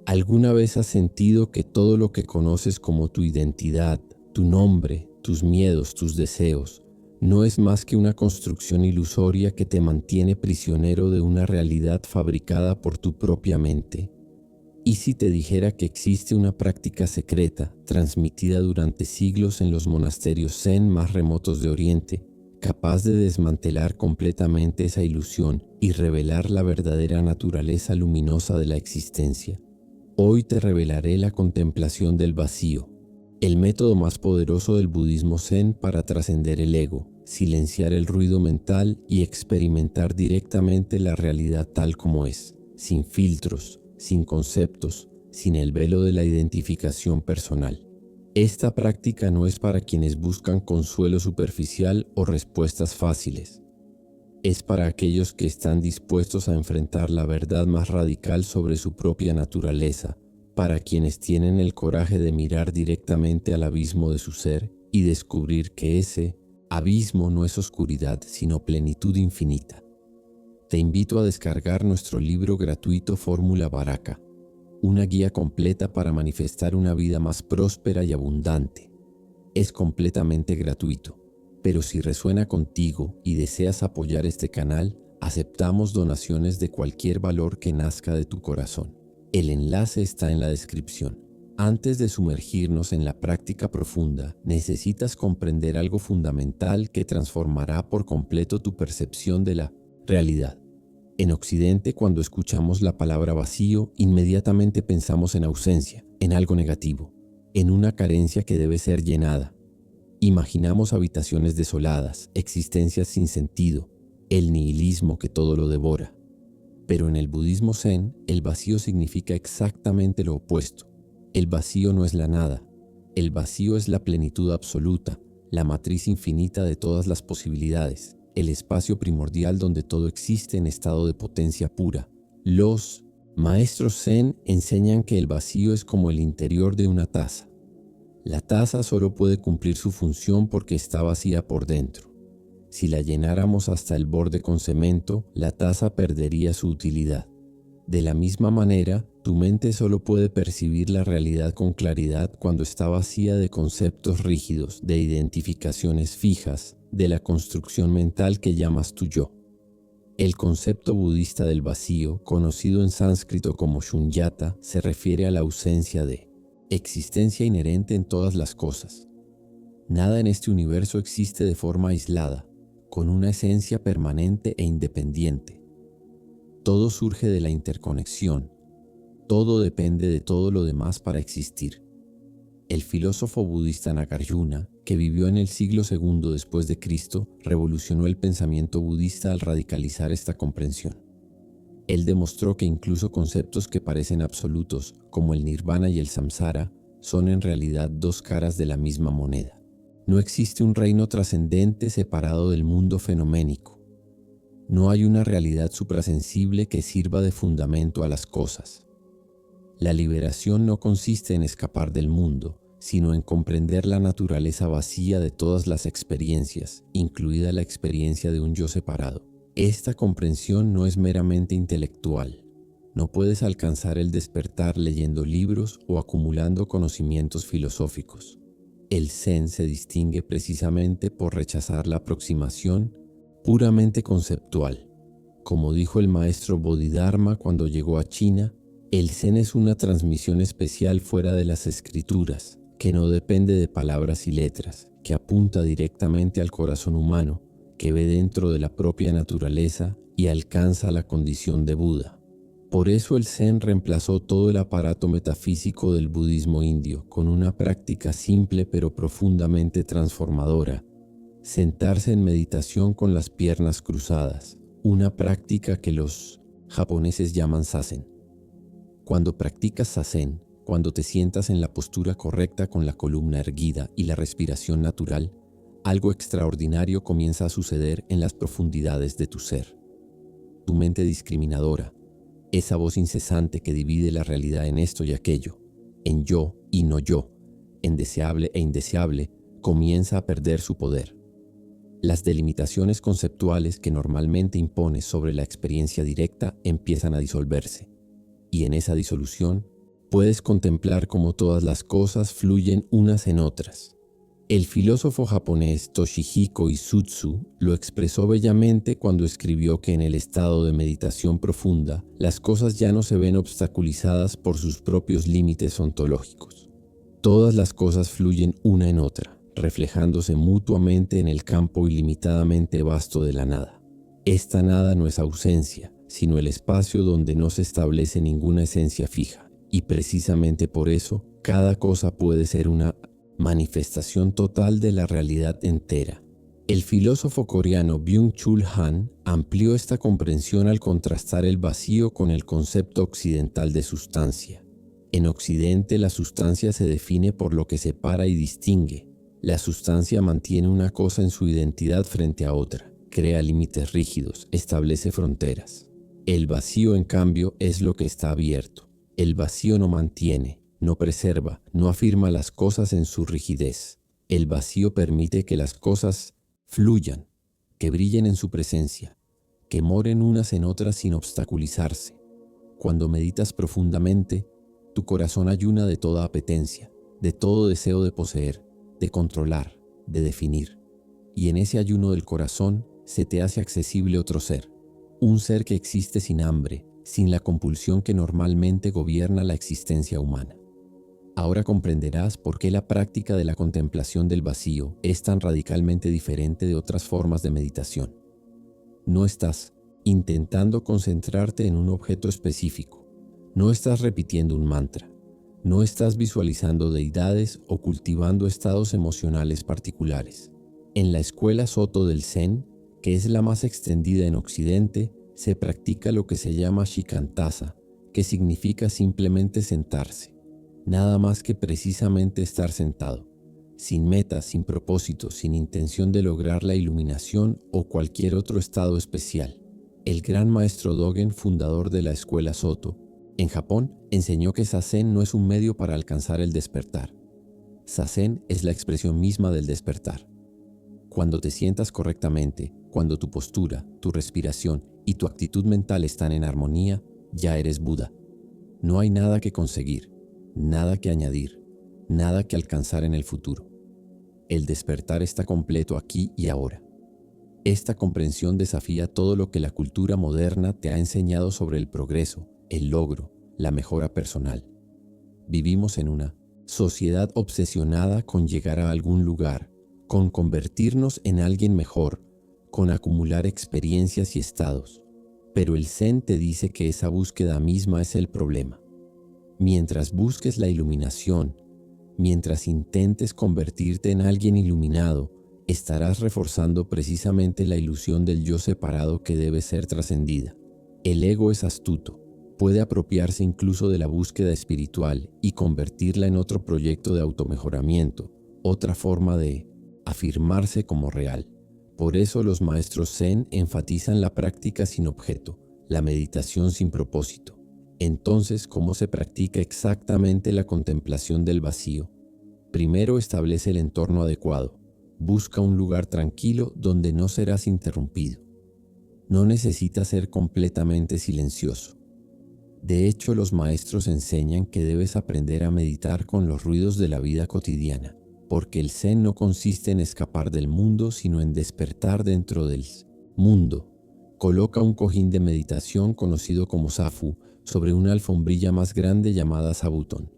¿Alguna vez has sentido que todo lo que conoces como tu identidad, tu nombre, tus miedos, tus deseos, no es más que una construcción ilusoria que te mantiene prisionero de una realidad fabricada por tu propia mente? ¿Y si te dijera que existe una práctica secreta, transmitida durante siglos en los monasterios zen más remotos de Oriente, capaz de desmantelar completamente esa ilusión y revelar la verdadera naturaleza luminosa de la existencia? Hoy te revelaré la contemplación del vacío, el método más poderoso del budismo zen para trascender el ego, silenciar el ruido mental y experimentar directamente la realidad tal como es, sin filtros, sin conceptos, sin el velo de la identificación personal. Esta práctica no es para quienes buscan consuelo superficial o respuestas fáciles. Es para aquellos que están dispuestos a enfrentar la verdad más radical sobre su propia naturaleza, para quienes tienen el coraje de mirar directamente al abismo de su ser y descubrir que ese abismo no es oscuridad, sino plenitud infinita. Te invito a descargar nuestro libro gratuito Fórmula Baraka, una guía completa para manifestar una vida más próspera y abundante. Es completamente gratuito, pero si resuena contigo y deseas apoyar este canal, aceptamos donaciones de cualquier valor que nazca de tu corazón. El enlace está en la descripción. Antes de sumergirnos en la práctica profunda, necesitas comprender algo fundamental que transformará por completo tu percepción de la realidad. En Occidente, cuando escuchamos la palabra vacío, inmediatamente pensamos en ausencia, en algo negativo, en una carencia que debe ser llenada. Imaginamos habitaciones desoladas, existencias sin sentido, el nihilismo que todo lo devora. Pero en el budismo zen, el vacío significa exactamente lo opuesto. El vacío no es la nada. El vacío es la plenitud absoluta, la matriz infinita de todas las posibilidades, el espacio primordial donde todo existe en estado de potencia pura. Los maestros zen enseñan que el vacío es como el interior de una taza. La taza solo puede cumplir su función porque está vacía por dentro. Si la llenáramos hasta el borde con cemento, la taza perdería su utilidad. De la misma manera, tu mente solo puede percibir la realidad con claridad cuando está vacía de conceptos rígidos, de identificaciones fijas, de la construcción mental que llamas tu yo. El concepto budista del vacío, conocido en sánscrito como shunyata, se refiere a la ausencia de existencia inherente en todas las cosas. Nada en este universo existe de forma aislada, con una esencia permanente e independiente. Todo surge de la interconexión. Todo depende de todo lo demás para existir. El filósofo budista Nagarjuna, que vivió en el siglo II después de Cristo, revolucionó el pensamiento budista al radicalizar esta comprensión. Él demostró que incluso conceptos que parecen absolutos, como el nirvana y el samsara, son en realidad dos caras de la misma moneda. No existe un reino trascendente separado del mundo fenoménico. No hay una realidad suprasensible que sirva de fundamento a las cosas. La liberación no consiste en escapar del mundo, sino en comprender la naturaleza vacía de todas las experiencias, incluida la experiencia de un yo separado. Esta comprensión no es meramente intelectual. No puedes alcanzar el despertar leyendo libros o acumulando conocimientos filosóficos. El Zen se distingue precisamente por rechazar la aproximación puramente conceptual. Como dijo el maestro Bodhidharma cuando llegó a China, el Zen es una transmisión especial fuera de las escrituras, que no depende de palabras y letras, que apunta directamente al corazón humano, que ve dentro de la propia naturaleza y alcanza la condición de Buda. Por eso el Zen reemplazó todo el aparato metafísico del budismo indio con una práctica simple pero profundamente transformadora: sentarse en meditación con las piernas cruzadas, una práctica que los japoneses llaman zazen. Cuando practicas zazen, cuando te sientas en la postura correcta con la columna erguida y la respiración natural, algo extraordinario comienza a suceder en las profundidades de tu ser. Tu mente discriminadora, esa voz incesante que divide la realidad en esto y aquello, en yo y no yo, en deseable e indeseable, comienza a perder su poder. Las delimitaciones conceptuales que normalmente impones sobre la experiencia directa empiezan a disolverse, y en esa disolución, Puedes contemplar cómo todas las cosas fluyen unas en otras. El filósofo japonés Toshihiko Isutsu lo expresó bellamente cuando escribió que en el estado de meditación profunda, las cosas ya no se ven obstaculizadas por sus propios límites ontológicos. Todas las cosas fluyen una en otra, reflejándose mutuamente en el campo ilimitadamente vasto de la nada. Esta nada no es ausencia, sino el espacio donde no se establece ninguna esencia fija, y precisamente por eso, cada cosa puede ser una manifestación total de la realidad entera. El filósofo coreano Byung-Chul Han amplió esta comprensión al contrastar el vacío con el concepto occidental de sustancia. En Occidente, la sustancia se define por lo que separa y distingue. La sustancia mantiene una cosa en su identidad frente a otra, crea límites rígidos, establece fronteras. El vacío, en cambio, es lo que está abierto. El vacío no mantiene, no preserva, no afirma las cosas en su rigidez. El vacío permite que las cosas fluyan, que brillen en su presencia, que moren unas en otras sin obstaculizarse. Cuando meditas profundamente, tu corazón ayuna de toda apetencia, de todo deseo de poseer, de controlar, de definir. Y en ese ayuno del corazón se te hace accesible otro ser, un ser que existe sin hambre, sin la compulsión que normalmente gobierna la existencia humana. Ahora comprenderás por qué la práctica de la contemplación del vacío es tan radicalmente diferente de otras formas de meditación. No estás intentando concentrarte en un objeto específico, no estás repitiendo un mantra, no estás visualizando deidades o cultivando estados emocionales particulares. En la escuela Soto del Zen, que es la más extendida en Occidente, se practica lo que se llama Shikantaza, que significa simplemente sentarse. Nada más que precisamente estar sentado, sin meta, sin propósito, sin intención de lograr la iluminación o cualquier otro estado especial. El gran maestro Dogen, fundador de la escuela Soto, en Japón, enseñó que Zazen no es un medio para alcanzar el despertar. Zazen es la expresión misma del despertar. Cuando te sientas correctamente, cuando tu postura, tu respiración y tu actitud mental están en armonía, ya eres Buda. No hay nada que conseguir, nada que añadir, nada que alcanzar en el futuro. El despertar está completo aquí y ahora. Esta comprensión desafía todo lo que la cultura moderna te ha enseñado sobre el progreso, el logro, la mejora personal. Vivimos en una sociedad obsesionada con llegar a algún lugar, con convertirnos en alguien mejor, con acumular experiencias y estados. Pero el Zen te dice que esa búsqueda misma es el problema. Mientras busques la iluminación, mientras intentes convertirte en alguien iluminado, estarás reforzando precisamente la ilusión del yo separado que debe ser trascendida. El ego es astuto, puede apropiarse incluso de la búsqueda espiritual y convertirla en otro proyecto de automejoramiento, otra forma de afirmarse como real. Por eso los maestros Zen enfatizan la práctica sin objeto, la meditación sin propósito. Entonces, ¿cómo se practica exactamente la contemplación del vacío? Primero establece el entorno adecuado. Busca un lugar tranquilo donde no serás interrumpido. No necesitas ser completamente silencioso. De hecho, los maestros enseñan que debes aprender a meditar con los ruidos de la vida cotidiana, porque el Zen no consiste en escapar del mundo, sino en despertar dentro del mundo. Coloca un cojín de meditación conocido como zafu sobre una alfombrilla más grande llamada zabutón.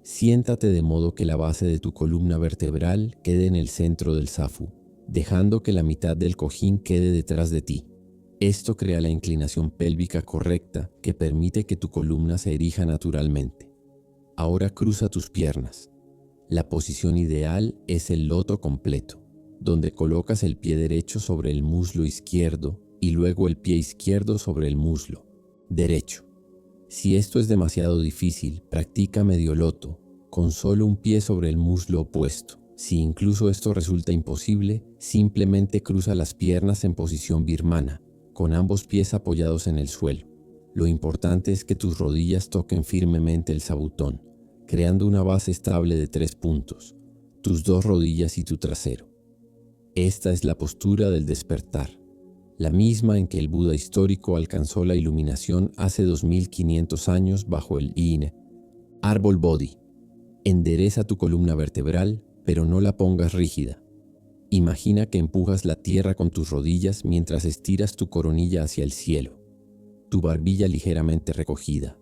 Siéntate de modo que la base de tu columna vertebral quede en el centro del zafu, dejando que la mitad del cojín quede detrás de ti. Esto crea la inclinación pélvica correcta que permite que tu columna se erija naturalmente. Ahora cruza tus piernas. La posición ideal es el loto completo, donde colocas el pie derecho sobre el muslo izquierdo y luego el pie izquierdo sobre el muslo derecho. Si esto es demasiado difícil, practica medio loto, con solo un pie sobre el muslo opuesto. Si incluso esto resulta imposible, simplemente cruza las piernas en posición birmana, con ambos pies apoyados en el suelo. Lo importante es que tus rodillas toquen firmemente el zabutón, creando una base estable de 3 puntos, tus 2 rodillas y tu trasero. Esta es la postura del despertar, la misma en que el Buda histórico alcanzó la iluminación hace 2500 años bajo el Yin. Árbol Body. Endereza tu columna vertebral, pero no la pongas rígida. Imagina que empujas la tierra con tus rodillas mientras estiras tu coronilla hacia el cielo, tu barbilla ligeramente recogida,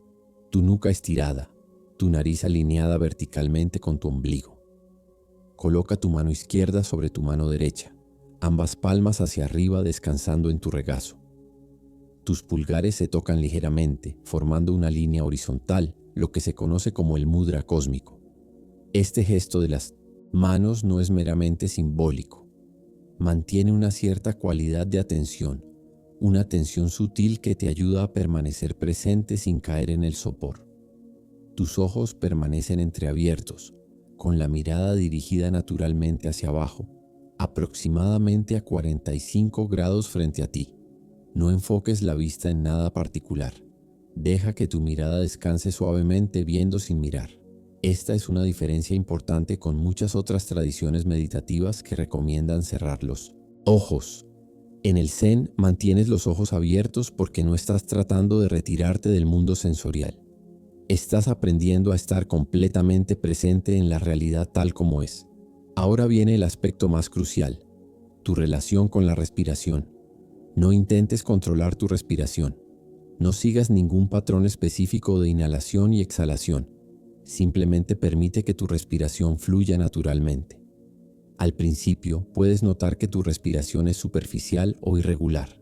tu nuca estirada, tu nariz alineada verticalmente con tu ombligo. Coloca tu mano izquierda sobre tu mano derecha, ambas palmas hacia arriba descansando en tu regazo. Tus pulgares se tocan ligeramente, formando una línea horizontal, lo que se conoce como el mudra cósmico. Este gesto de las manos no es meramente simbólico. Mantiene una cierta cualidad de atención, una atención sutil que te ayuda a permanecer presente sin caer en el sopor. Tus ojos permanecen entreabiertos, con la mirada dirigida naturalmente hacia abajo, aproximadamente a 45 grados frente a ti. No enfoques la vista en nada particular. Deja que tu mirada descanse suavemente viendo sin mirar. Esta es una diferencia importante con muchas otras tradiciones meditativas que recomiendan cerrar los ojos. En el Zen mantienes los ojos abiertos porque no estás tratando de retirarte del mundo sensorial. Estás aprendiendo a estar completamente presente en la realidad tal como es. Ahora viene el aspecto más crucial, tu relación con la respiración. No intentes controlar tu respiración. No sigas ningún patrón específico de inhalación y exhalación. Simplemente permite que tu respiración fluya naturalmente. Al principio puedes notar que tu respiración es superficial o irregular.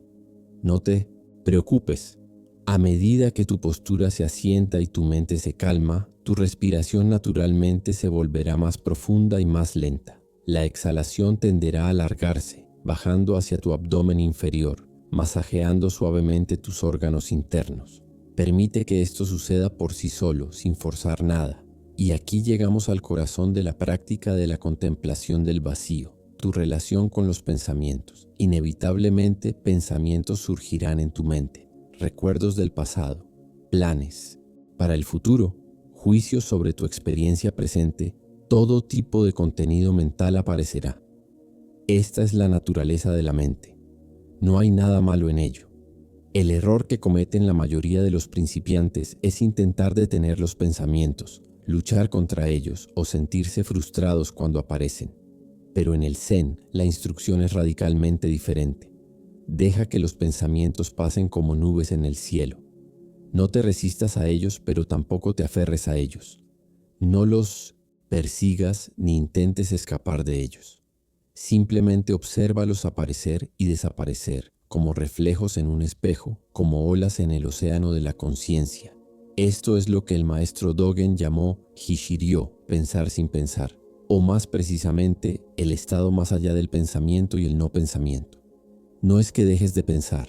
No te preocupes. A medida que tu postura se asienta y tu mente se calma, tu respiración naturalmente se volverá más profunda y más lenta. La exhalación tenderá a alargarse, bajando hacia tu abdomen inferior, masajeando suavemente tus órganos internos. Permite que esto suceda por sí solo, sin forzar nada. Y aquí llegamos al corazón de la práctica de la contemplación del vacío, tu relación con los pensamientos. Inevitablemente, pensamientos surgirán en tu mente, recuerdos del pasado, planes para el futuro, juicios sobre tu experiencia presente, todo tipo de contenido mental aparecerá. Esta es la naturaleza de la mente. No hay nada malo en ello. El error que cometen la mayoría de los principiantes es intentar detener los pensamientos, luchar contra ellos o sentirse frustrados cuando aparecen. Pero en el Zen, la instrucción es radicalmente diferente. Deja que los pensamientos pasen como nubes en el cielo. No te resistas a ellos, pero tampoco te aferres a ellos. No los persigas ni intentes escapar de ellos. Simplemente obsérvalos aparecer y desaparecer, como reflejos en un espejo, como olas en el océano de la conciencia. Esto es lo que el maestro Dogen llamó Hishiryo, pensar sin pensar, o más precisamente, el estado más allá del pensamiento y el no pensamiento. No es que dejes de pensar,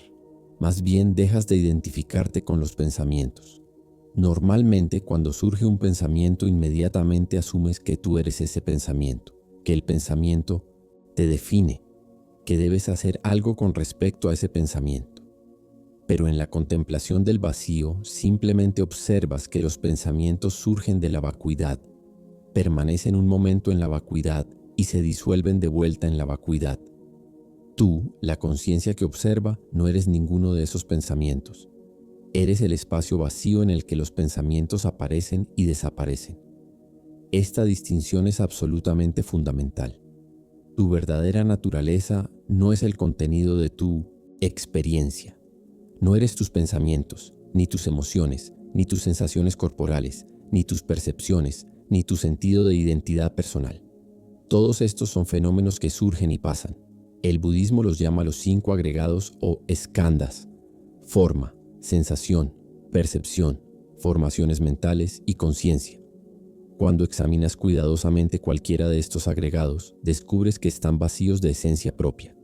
más bien dejas de identificarte con los pensamientos. Normalmente, cuando surge un pensamiento, inmediatamente asumes que tú eres ese pensamiento, que el pensamiento te define, que debes hacer algo con respecto a ese pensamiento. Pero en la contemplación del vacío, simplemente observas que los pensamientos surgen de la vacuidad, permanecen un momento en la vacuidad y se disuelven de vuelta en la vacuidad. Tú, la conciencia que observa, no eres ninguno de esos pensamientos. Eres el espacio vacío en el que los pensamientos aparecen y desaparecen. Esta distinción es absolutamente fundamental. Tu verdadera naturaleza no es el contenido de tu experiencia. No eres tus pensamientos, ni tus emociones, ni tus sensaciones corporales, ni tus percepciones, ni tu sentido de identidad personal. Todos estos son fenómenos que surgen y pasan. El budismo los llama los 5 agregados o skandhas: forma, sensación, percepción, formaciones mentales y conciencia. Cuando examinas cuidadosamente cualquiera de estos agregados, descubres que están vacíos de esencia propia.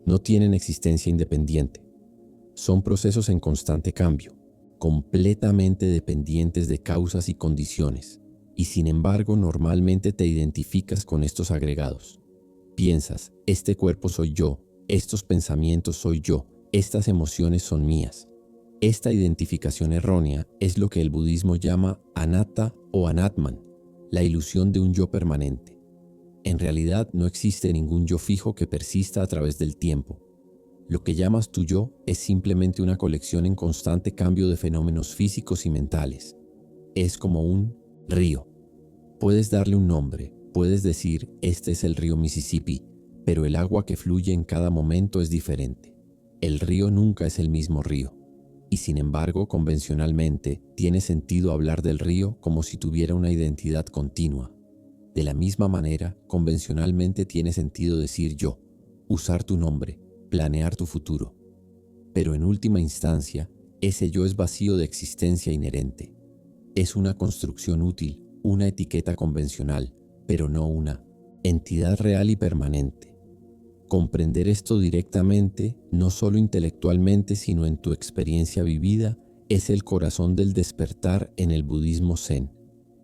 No tienen existencia independiente. Son procesos en constante cambio, completamente dependientes de causas y condiciones, y sin embargo normalmente te identificas con estos agregados. Piensas, este cuerpo soy yo, estos pensamientos soy yo, estas emociones son mías. Esta identificación errónea es lo que el budismo llama anatta o anatman, la ilusión de un yo permanente. En realidad no existe ningún yo fijo que persista a través del tiempo. Lo que llamas tu yo es simplemente una colección en constante cambio de fenómenos físicos y mentales. Es como un Río. Puedes darle un nombre, puedes decir, este es el río Mississippi, pero el agua que fluye en cada momento es diferente. El río nunca es el mismo río. Y sin embargo, convencionalmente, tiene sentido hablar del río como si tuviera una identidad continua. De la misma manera, convencionalmente tiene sentido decir yo, usar tu nombre, planear tu futuro. Pero en última instancia, ese yo es vacío de existencia inherente. Es una construcción útil, una etiqueta convencional, pero no una entidad real y permanente. Comprender esto directamente, no solo intelectualmente, sino en tu experiencia vivida, es el corazón del despertar en el budismo zen.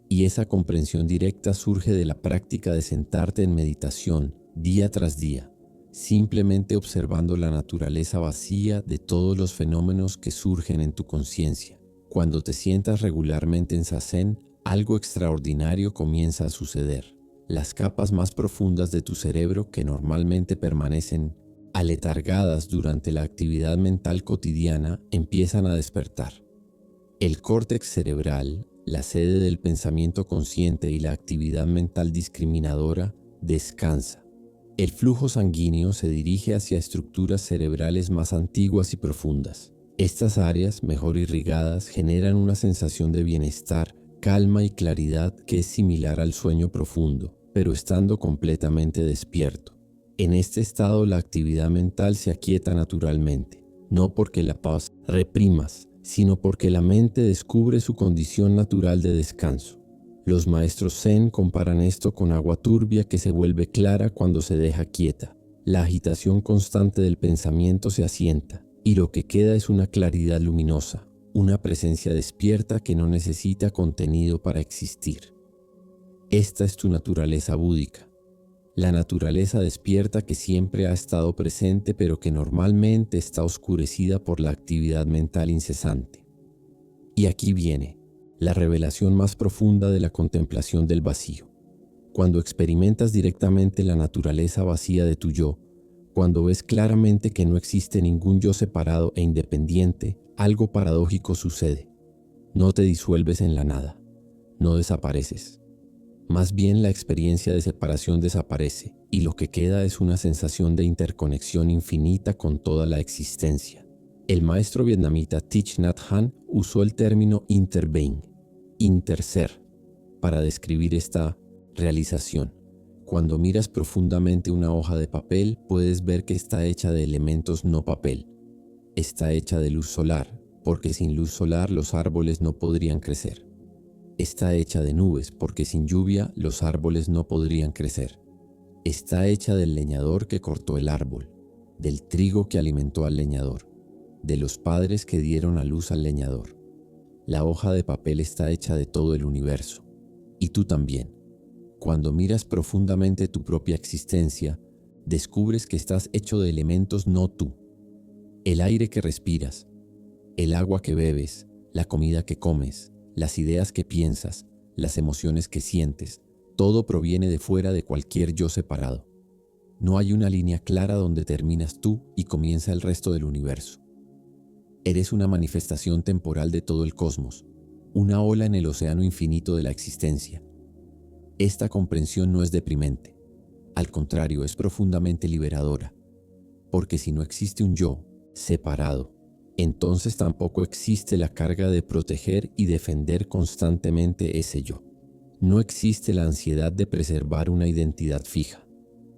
Y esa comprensión directa surge de la práctica de sentarte en meditación día tras día, simplemente observando la naturaleza vacía de todos los fenómenos que surgen en tu conciencia. Cuando te sientas regularmente en zazen, algo extraordinario comienza a suceder. Las capas más profundas de tu cerebro, que normalmente permanecen aletargadas durante la actividad mental cotidiana, empiezan a despertar. El córtex cerebral, la sede del pensamiento consciente y la actividad mental discriminadora, descansa. El flujo sanguíneo se dirige hacia estructuras cerebrales más antiguas y profundas. Estas áreas, mejor irrigadas, generan una sensación de bienestar, calma y claridad que es similar al sueño profundo, pero estando completamente despierto. En este estado la actividad mental se aquieta naturalmente, no porque la paz reprimas, sino porque la mente descubre su condición natural de descanso. Los maestros zen comparan esto con agua turbia que se vuelve clara cuando se deja quieta. La agitación constante del pensamiento se asienta, y lo que queda es una claridad luminosa, una presencia despierta que no necesita contenido para existir. Esta es tu naturaleza búdica, la naturaleza despierta que siempre ha estado presente pero que normalmente está oscurecida por la actividad mental incesante. Y aquí viene la revelación más profunda de la contemplación del vacío. Cuando experimentas directamente la naturaleza vacía de tu yo, cuando ves claramente que no existe ningún yo separado e independiente, algo paradójico sucede. No te disuelves en la nada, no desapareces. Más bien la experiencia de separación desaparece y lo que queda es una sensación de interconexión infinita con toda la existencia. El maestro vietnamita Thich Nhat Hanh usó el término interbeing, interser, para describir esta realización. Cuando miras profundamente una hoja de papel, puedes ver que está hecha de elementos no papel. Está hecha de luz solar, porque sin luz solar los árboles no podrían crecer. Está hecha de nubes, porque sin lluvia los árboles no podrían crecer. Está hecha del leñador que cortó el árbol, del trigo que alimentó al leñador, de los padres que dieron a luz al leñador. La hoja de papel está hecha de todo el universo, y tú también. Cuando miras profundamente tu propia existencia, descubres que estás hecho de elementos no tú. El aire que respiras, el agua que bebes, la comida que comes, las ideas que piensas, las emociones que sientes, todo proviene de fuera de cualquier yo separado. No hay una línea clara donde terminas tú y comienza el resto del universo. Eres una manifestación temporal de todo el cosmos, una ola en el océano infinito de la existencia. Esta comprensión no es deprimente, al contrario, es profundamente liberadora, porque si no existe un yo separado, entonces tampoco existe la carga de proteger y defender constantemente ese yo. No existe la ansiedad de preservar una identidad fija.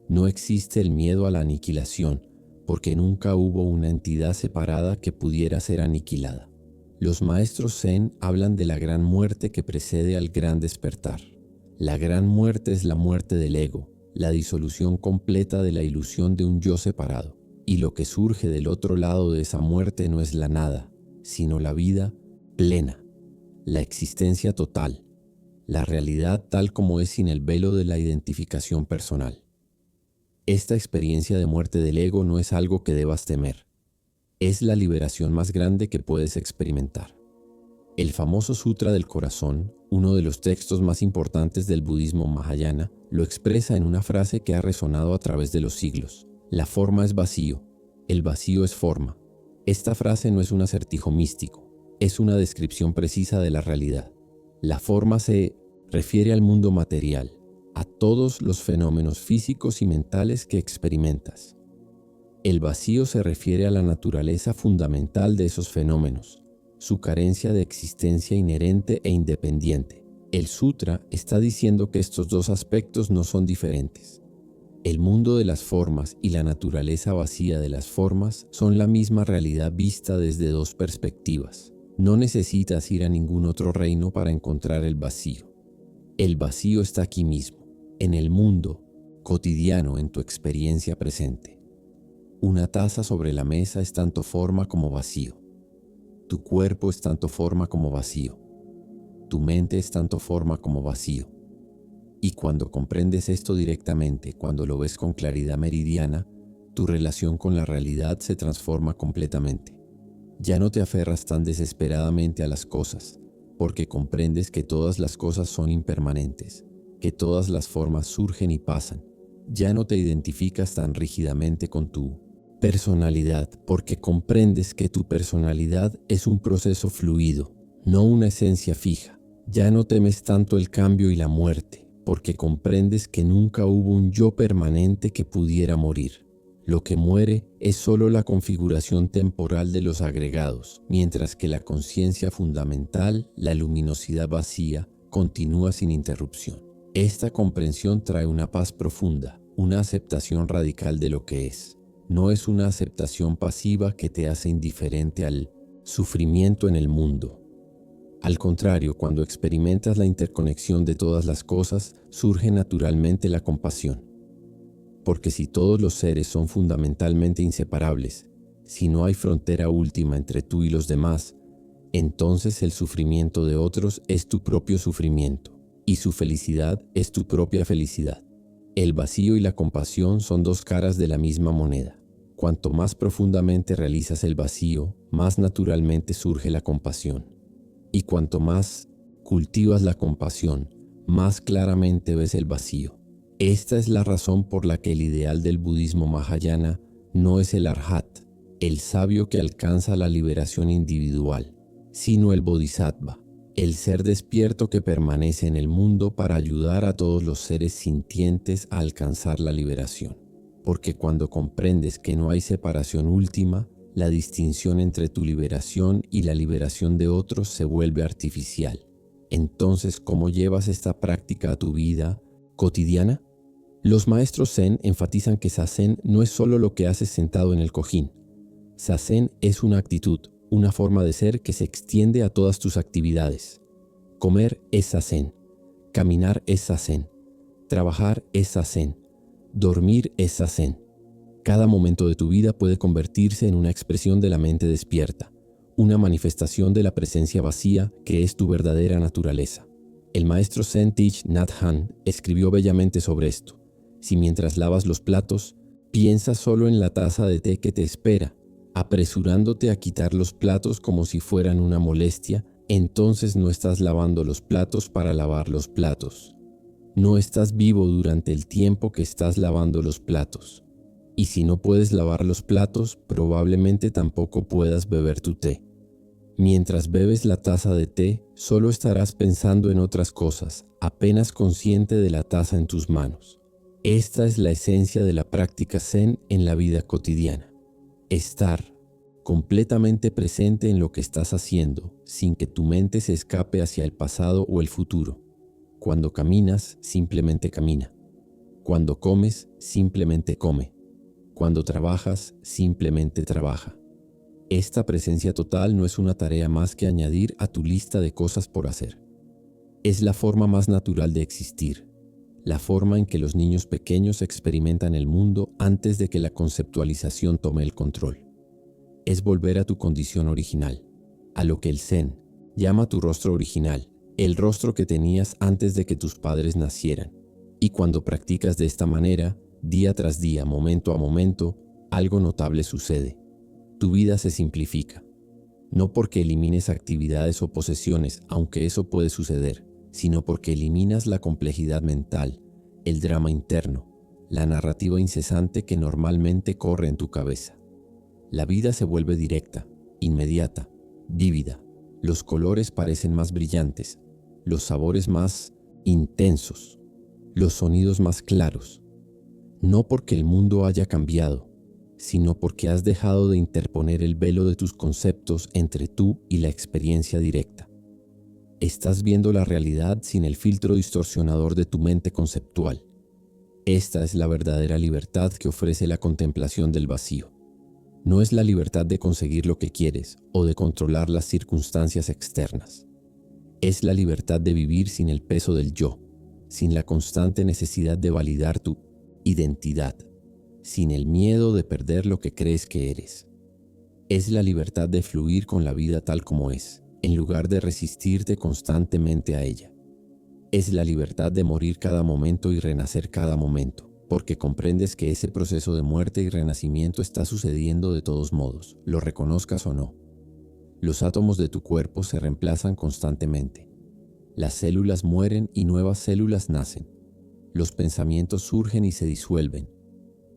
No existe el miedo a la aniquilación, porque nunca hubo una entidad separada que pudiera ser aniquilada. Los maestros zen hablan de la gran muerte que precede al gran despertar. La gran muerte es la muerte del ego, la disolución completa de la ilusión de un yo separado. Y lo que surge del otro lado de esa muerte no es la nada, sino la vida plena, la existencia total, la realidad tal como es sin el velo de la identificación personal. Esta experiencia de muerte del ego no es algo que debas temer, es la liberación más grande que puedes experimentar. El famoso Sutra del Corazón, uno de los textos más importantes del budismo Mahayana, lo expresa en una frase que ha resonado a través de los siglos. La forma es vacío, el vacío es forma. Esta frase no es un acertijo místico, es una descripción precisa de la realidad. La forma se refiere al mundo material, a todos los fenómenos físicos y mentales que experimentas. El vacío se refiere a la naturaleza fundamental de esos fenómenos, su carencia de existencia inherente e independiente. El Sutra está diciendo que estos dos aspectos no son diferentes. El mundo de las formas y la naturaleza vacía de las formas son la misma realidad vista desde dos perspectivas. No necesitas ir a ningún otro reino para encontrar el vacío. El vacío está aquí mismo, en el mundo cotidiano, en tu experiencia presente. Una taza sobre la mesa es tanto forma como vacío. Tu cuerpo es tanto forma como vacío. Tu mente es tanto forma como vacío. Y cuando comprendes esto directamente, cuando lo ves con claridad meridiana, tu relación con la realidad se transforma completamente. Ya no te aferras tan desesperadamente a las cosas, porque comprendes que todas las cosas son impermanentes, que todas las formas surgen y pasan. Ya no te identificas tan rígidamente con tu personalidad, porque comprendes que tu personalidad es un proceso fluido, no una esencia fija. Ya no temes tanto el cambio y la muerte, porque comprendes que nunca hubo un yo permanente que pudiera morir. Lo que muere es solo la configuración temporal de los agregados, mientras que la conciencia fundamental, la luminosidad vacía, continúa sin interrupción. Esta comprensión trae una paz profunda, una aceptación radical de lo que es. No es una aceptación pasiva que te hace indiferente al sufrimiento en el mundo. Al contrario, cuando experimentas la interconexión de todas las cosas, surge naturalmente la compasión. Porque si todos los seres son fundamentalmente inseparables, si no hay frontera última entre tú y los demás, entonces el sufrimiento de otros es tu propio sufrimiento, y su felicidad es tu propia felicidad. El vacío y la compasión son dos caras de la misma moneda. Cuanto más profundamente realizas el vacío, más naturalmente surge la compasión. Y cuanto más cultivas la compasión, más claramente ves el vacío. Esta es la razón por la que el ideal del budismo Mahayana no es el Arhat, el sabio que alcanza la liberación individual, sino el Bodhisattva, el ser despierto que permanece en el mundo para ayudar a todos los seres sintientes a alcanzar la liberación. Porque cuando comprendes que no hay separación última, la distinción entre tu liberación y la liberación de otros se vuelve artificial. Entonces, ¿cómo llevas esta práctica a tu vida cotidiana? Los maestros Zen enfatizan que Zazen no es solo lo que haces sentado en el cojín. Zazen es una actitud, una forma de ser que se extiende a todas tus actividades. Comer es Zazen, caminar es Zazen, trabajar es Zazen, dormir es Zazen. Cada momento de tu vida puede convertirse en una expresión de la mente despierta, una manifestación de la presencia vacía que es tu verdadera naturaleza. El maestro Zen Thich Nhat Hanh escribió bellamente sobre esto. Si mientras lavas los platos, piensas solo en la taza de té que te espera, apresurándote a quitar los platos como si fueran una molestia, entonces no estás lavando los platos para lavar los platos. No estás vivo durante el tiempo que estás lavando los platos. Y si no puedes lavar los platos, probablemente tampoco puedas beber tu té. Mientras bebes la taza de té, solo estarás pensando en otras cosas, apenas consciente de la taza en tus manos. Esta es la esencia de la práctica Zen en la vida cotidiana. Estar completamente presente en lo que estás haciendo, sin que tu mente se escape hacia el pasado o el futuro. Cuando caminas, simplemente camina. Cuando comes, simplemente come. Cuando trabajas, simplemente trabaja. Esta presencia total no es una tarea más que añadir a tu lista de cosas por hacer. Es la forma más natural de existir, la forma en que los niños pequeños experimentan el mundo antes de que la conceptualización tome el control. Es volver a tu condición original, a lo que el Zen llama tu rostro original, el rostro que tenías antes de que tus padres nacieran. Y cuando practicas de esta manera, día tras día, momento a momento, algo notable sucede. Tu vida se simplifica. No porque elimines actividades o posesiones, aunque eso puede suceder, sino porque eliminas la complejidad mental, el drama interno, la narrativa incesante que normalmente corre en tu cabeza. La vida se vuelve directa, inmediata, vívida. Los colores parecen más brillantes, los sabores más intensos, los sonidos más claros, no porque el mundo haya cambiado, sino porque has dejado de interponer el velo de tus conceptos entre tú y la experiencia directa. Estás viendo la realidad sin el filtro distorsionador de tu mente conceptual. Esta es la verdadera libertad que ofrece la contemplación del vacío. No es la libertad de conseguir lo que quieres o de controlar las circunstancias externas. Es la libertad de vivir sin el peso del yo, sin la constante necesidad de validar tu identidad, sin el miedo de perder lo que crees que eres. Es la libertad de fluir con la vida tal como es, en lugar de resistirte constantemente a ella. Es la libertad de morir cada momento y renacer cada momento, porque comprendes que ese proceso de muerte y renacimiento está sucediendo de todos modos, lo reconozcas o no. Los átomos de tu cuerpo se reemplazan constantemente. Las células mueren y nuevas células nacen. Los pensamientos surgen y se disuelven.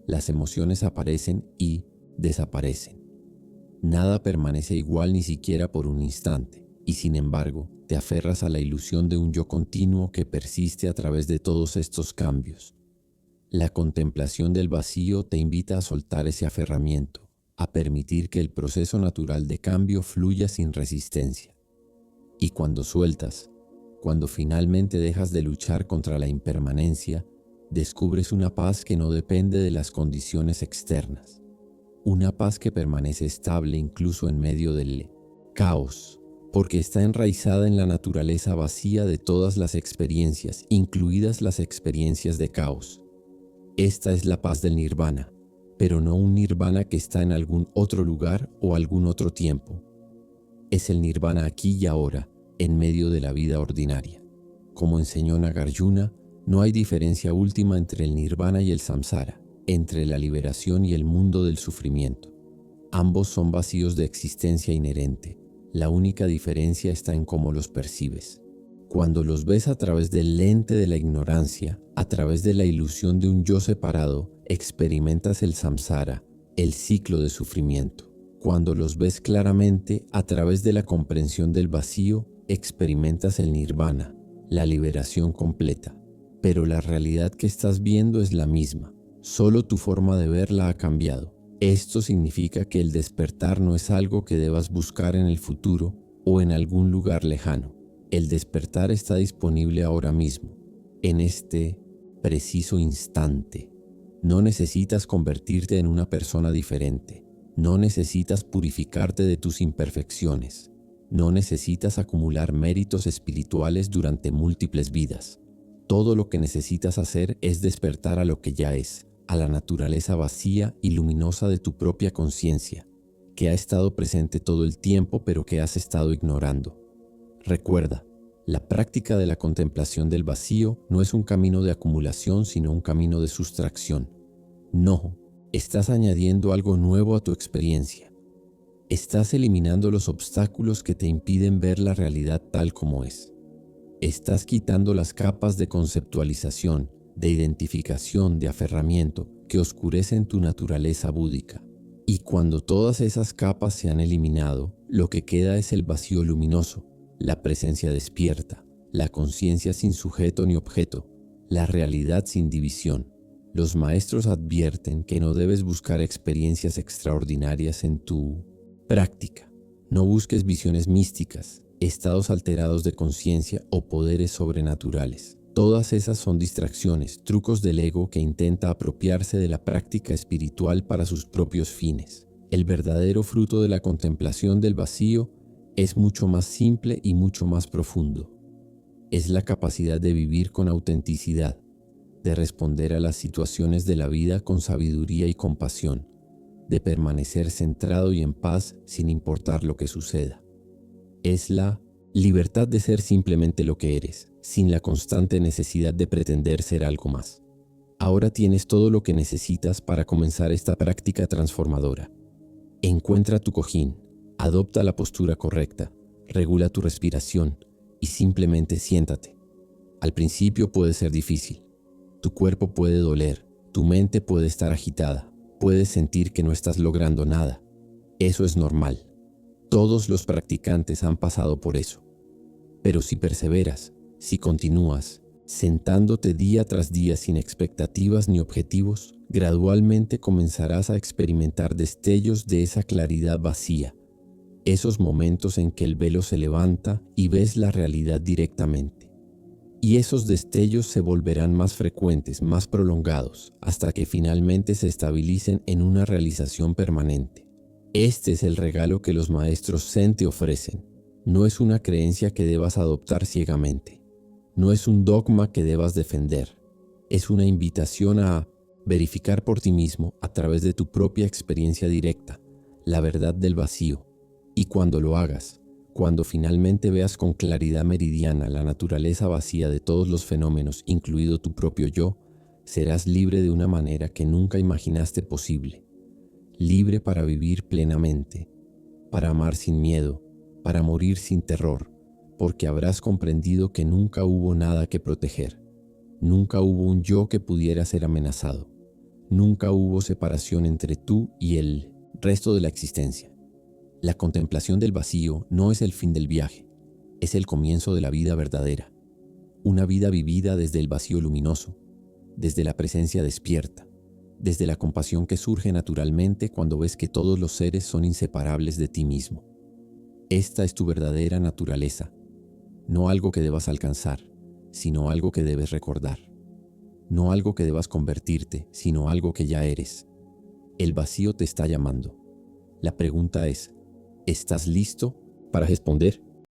Las emociones aparecen y desaparecen. Nada permanece igual ni siquiera por un instante, y sin embargo, te aferras a la ilusión de un yo continuo que persiste a través de todos estos cambios. La contemplación del vacío te invita a soltar ese aferramiento, a permitir que el proceso natural de cambio fluya sin resistencia. Y cuando sueltas, cuando finalmente dejas de luchar contra la impermanencia, descubres una paz que no depende de las condiciones externas. Una paz que permanece estable incluso en medio del caos, porque está enraizada en la naturaleza vacía de todas las experiencias, incluidas las experiencias de caos. Esta es la paz del nirvana, pero no un nirvana que está en algún otro lugar o algún otro tiempo. Es el nirvana aquí y ahora, en medio de la vida ordinaria. Como enseñó Nagarjuna, no hay diferencia última entre el nirvana y el samsara, entre la liberación y el mundo del sufrimiento. Ambos son vacíos de existencia inherente. La única diferencia está en cómo los percibes. Cuando los ves a través del lente de la ignorancia, a través de la ilusión de un yo separado, experimentas el samsara, el ciclo de sufrimiento. Cuando los ves claramente, a través de la comprensión del vacío, experimentas el nirvana, la liberación completa. Pero la realidad que estás viendo es la misma, solo tu forma de verla ha cambiado. Esto significa que el despertar no es algo que debas buscar en el futuro o en algún lugar lejano. El despertar está disponible ahora mismo, en este preciso instante. No necesitas convertirte en una persona diferente. No necesitas purificarte de tus imperfecciones. No necesitas acumular méritos espirituales durante múltiples vidas. Todo lo que necesitas hacer es despertar a lo que ya es, a la naturaleza vacía y luminosa de tu propia conciencia, que ha estado presente todo el tiempo pero que has estado ignorando. Recuerda, la práctica de la contemplación del vacío no es un camino de acumulación, sino un camino de sustracción. No, estás añadiendo algo nuevo a tu experiencia. Estás eliminando los obstáculos que te impiden ver la realidad tal como es. Estás quitando las capas de conceptualización, de identificación, de aferramiento que oscurecen tu naturaleza búdica. Y cuando todas esas capas se han eliminado, lo que queda es el vacío luminoso, la presencia despierta, la conciencia sin sujeto ni objeto, la realidad sin división. Los maestros advierten que no debes buscar experiencias extraordinarias en tu práctica. No busques visiones místicas, estados alterados de conciencia o poderes sobrenaturales. Todas esas son distracciones, trucos del ego que intenta apropiarse de la práctica espiritual para sus propios fines. El verdadero fruto de la contemplación del vacío es mucho más simple y mucho más profundo. Es la capacidad de vivir con autenticidad, de responder a las situaciones de la vida con sabiduría y compasión, de permanecer centrado y en paz sin importar lo que suceda. Es la libertad de ser simplemente lo que eres, sin la constante necesidad de pretender ser algo más. Ahora tienes todo lo que necesitas para comenzar esta práctica transformadora. Encuentra tu cojín, adopta la postura correcta, regula tu respiración y simplemente siéntate. Al principio puede ser difícil. Tu cuerpo puede doler, tu mente puede estar agitada, puedes sentir que no estás logrando nada. Eso es normal. Todos los practicantes han pasado por eso. Pero si perseveras, si continúas, Sentándote día tras día sin expectativas ni objetivos, gradualmente comenzarás a experimentar destellos de esa claridad vacía, esos momentos en que el velo se levanta y ves la realidad directamente. Y esos destellos se volverán más frecuentes, más prolongados, hasta que finalmente se estabilicen en una realización permanente. Este es el regalo que los maestros Zen te ofrecen. No es una creencia que debas adoptar ciegamente. No es un dogma que debas defender. Es una invitación a verificar por ti mismo, a través de tu propia experiencia directa, la verdad del vacío. Y cuando lo hagas, cuando finalmente veas con claridad meridiana la naturaleza vacía de todos los fenómenos, incluido tu propio yo, serás libre de una manera que nunca imaginaste posible. Libre para vivir plenamente, para amar sin miedo, para morir sin terror, porque habrás comprendido que nunca hubo nada que proteger. Nunca hubo un yo que pudiera ser amenazado. Nunca hubo separación entre tú y el resto de la existencia. La contemplación del vacío no es el fin del viaje, es el comienzo de la vida verdadera. Una vida vivida desde el vacío luminoso, desde la presencia despierta, desde la compasión que surge naturalmente cuando ves que todos los seres son inseparables de ti mismo. Esta es tu verdadera naturaleza, no algo que debas alcanzar, sino algo que debes recordar. No algo que debas convertirte, sino algo que ya eres. El vacío te está llamando. La pregunta es, ¿estás listo para responder?